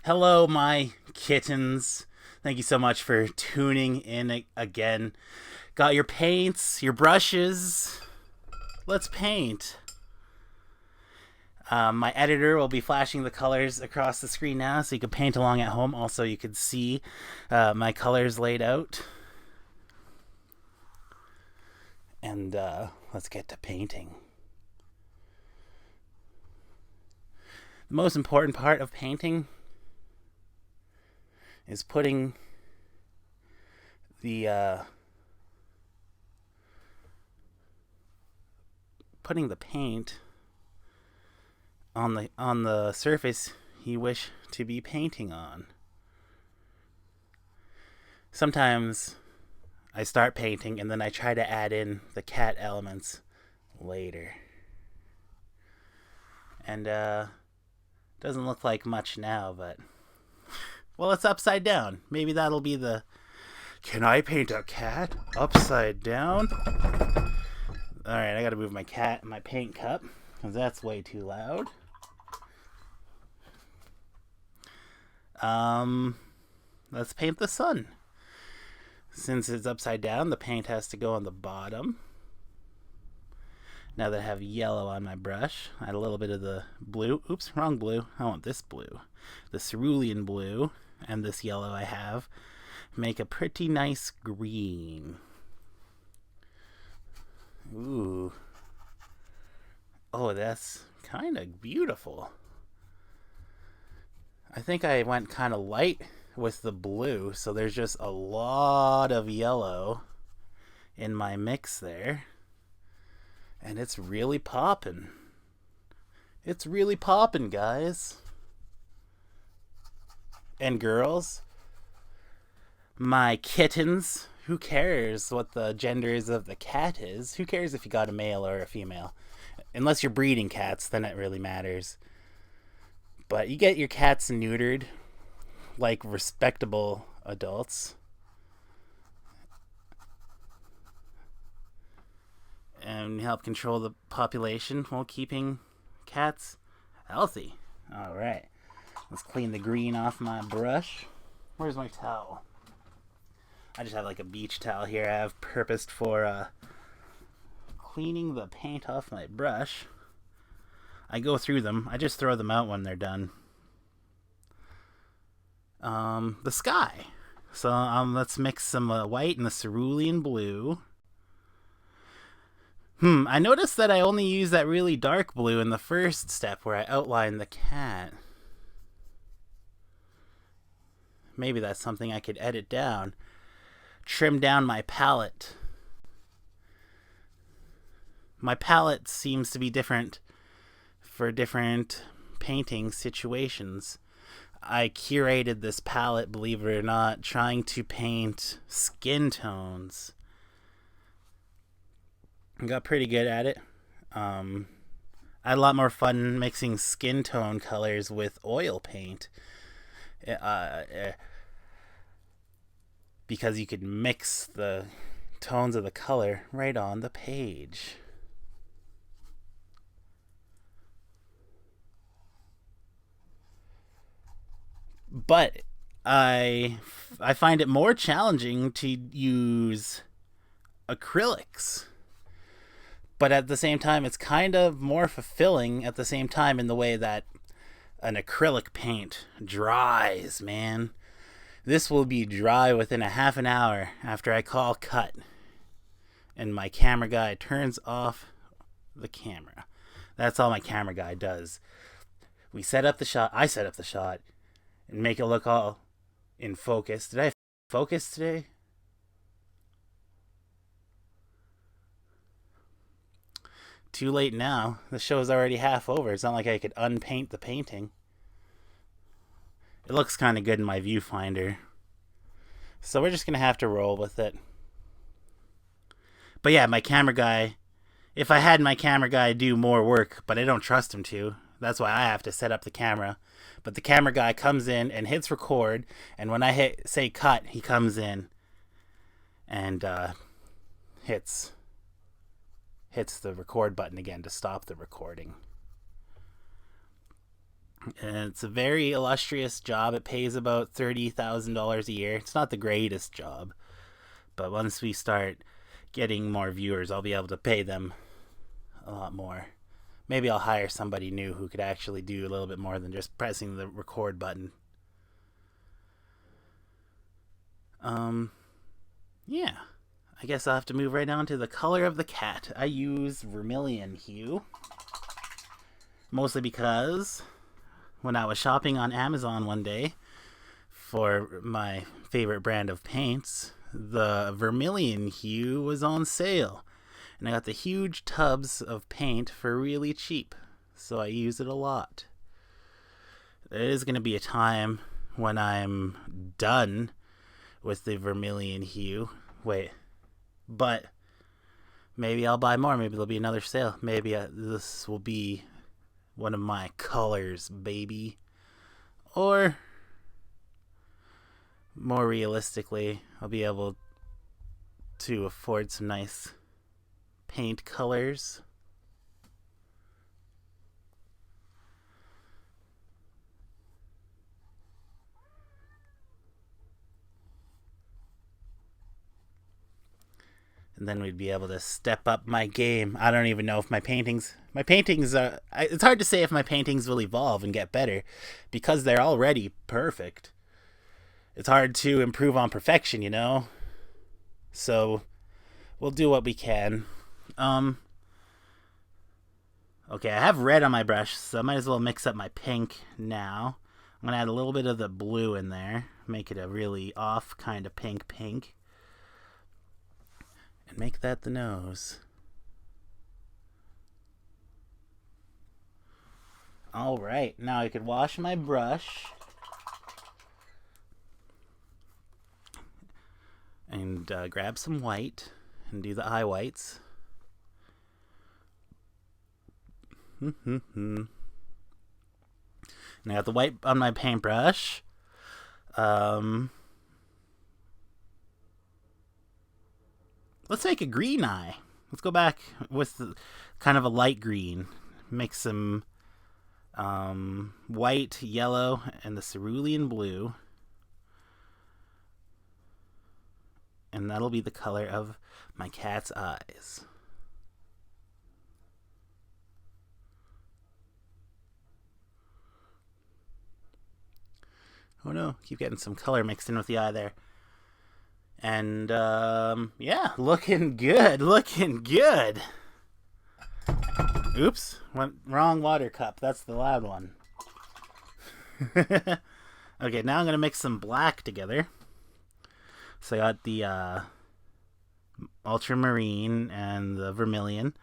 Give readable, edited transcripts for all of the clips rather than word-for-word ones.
Hello, my kittens. Thank you so much for tuning in again. Got your paints, your brushes. Let's paint. My editor will be flashing the colors across the screen now so you can paint along at home. Also, you can see my colors laid out. And let's get to painting. The most important part of painting is the putting the paint on the surface you wish to be painting on. Sometimes I start painting and then I try to add in the cat elements later. And doesn't look like much now, but well, it's upside down. Maybe that'll be the can I paint a cat upside down? Alright, I gotta move my paint cup, because that's way too loud. Let's paint the sun. Since it's upside down, the paint has to go on the bottom. Now that I have yellow on my brush, I add a little bit of the blue. Oops, wrong blue. I want this blue. The cerulean blue and this yellow I have make a pretty nice green. Ooh. Oh, that's kind of beautiful. I think I went kind of light with the blue, so there's just a lot of yellow in my mix there. And it's really poppin'. It's really poppin', guys. And girls. My kittens. Who cares what the genders of the cat is? Who cares if you got a male or a female? Unless you're breeding cats, then it really matters. But you get your cats neutered like respectable adults. And help control the population while keeping cats healthy. Alright. Let's clean the green off my brush. Where's my towel? I just have like a beach towel here I have purposed for cleaning the paint off my brush. I go through them. I just throw them out when they're done. The sky. So let's mix some white and the cerulean blue. I noticed that I only used that really dark blue in the first step where I outlined the cat. Maybe that's something I could edit down. Trim down my palette. My palette seems to be different for different painting situations. I curated this palette, believe it or not, trying to paint skin tones. I got pretty good at it. I had a lot more fun mixing skin tone colors with oil paint. Because you could mix the tones of the color right on the page. But I find it more challenging to use acrylics. But at the same time, it's kind of more fulfilling at the same time in the way that an acrylic paint dries, man. This will be dry within a half an hour after I call cut. And my camera guy turns off the camera. That's all my camera guy does. We set up the shot. I set up the shot. And make it look all in focus. Did I focus today? Too late now. The show's already half over. It's not like I could unpaint the painting. It looks kind of good in my viewfinder. So we're just going to have to roll with it. But yeah, my camera guy, if I had my camera guy do more work, but I don't trust him to, that's why I have to set up the camera. But the camera guy comes in and hits record, and when I say cut, he comes in and hits the record button again to stop the recording. And it's a very illustrious job. It pays about $30,000 a year. It's not the greatest job, but once we start getting more viewers, I'll be able to pay them a lot more. Maybe I'll hire somebody new who could actually do a little bit more than just pressing the record button. Yeah. I guess I'll have to move right on to the color of the cat. I use vermilion hue. Mostly because when I was shopping on Amazon one day for my favorite brand of paints, the vermilion hue was on sale. And I got the huge tubs of paint for really cheap. So I use it a lot. There is going to be a time when I'm done with the vermilion hue. But maybe I'll buy more. Maybe there'll be another sale. Maybe this will be one of my colors, baby. Or, more realistically, I'll be able to afford some nice paint colors. And then we'd be able to step up my game. I don't even know if my paintings are, it's hard to say if my paintings will evolve and get better because they're already perfect. It's hard to improve on perfection, you know? So we'll do what we can. Okay, I have red on my brush, so I might as well mix up my pink now. I'm going to add a little bit of the blue in there, make it a really off kind of pink. And make that the nose. Alright, now I could wash my brush. And grab some white and do the eye whites. And I got the white on my paintbrush. Let's make a green eye. Let's go back with kind of a light green. Make some white, yellow, and the cerulean blue. And that'll be the color of my cat's eyes. Oh no, keep getting some color mixed in with the eye there. And, yeah, looking good. Oops, went wrong water cup. That's the loud one. Okay, now I'm going to mix some black together. So I got the ultramarine and the vermilion.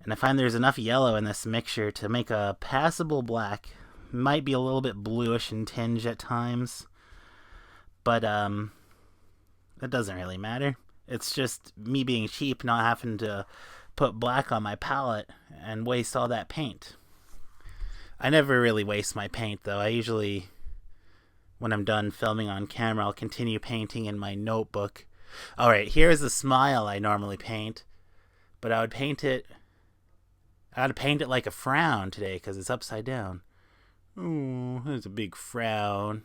And I find there's enough yellow in this mixture to make a passable black. Might be a little bit bluish in tinge at times. But, it doesn't really matter. It's just me being cheap, not having to put black on my palette and waste all that paint. I never really waste my paint, though. I usually, when I'm done filming on camera, I'll continue painting in my notebook. Alright, here's the smile I normally paint. But I would paint it like a frown today because it's upside down. Oh, there's a big frown.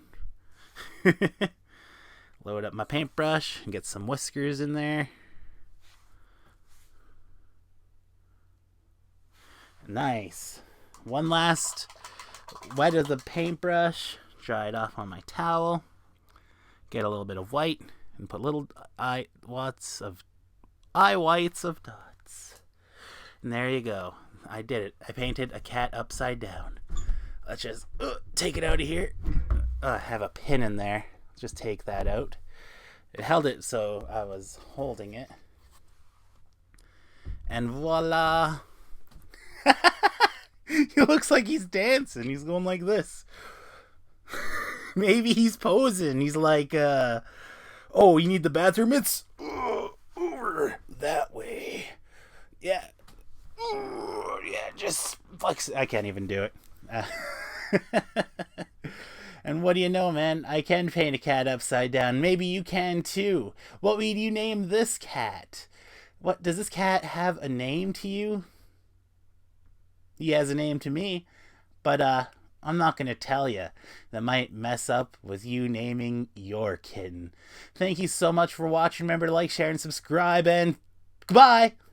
Load up my paintbrush and get some whiskers in there. Nice. One last wet of the paintbrush. Dry it off on my towel. Get a little bit of white and put little eye whites of dots. And there you go. I did it. I painted a cat upside down. Let's just take it out of here. I have a pin in there. Just take that out. It held it so I was holding it. And voila. He looks like he's dancing. He's going like this. Maybe he's posing. He's like, oh, you need the bathroom? It's over that way. Yeah. Yeah, just flex. I can't even do it. And what do you know, man? I can paint a cat upside down. Maybe you can too. What would you name this cat? What, does this cat have a name to you? He has a name to me. But I'm not going to tell you. That might mess up with you naming your kitten. Thank you so much for watching. Remember to like, share, and subscribe, and goodbye!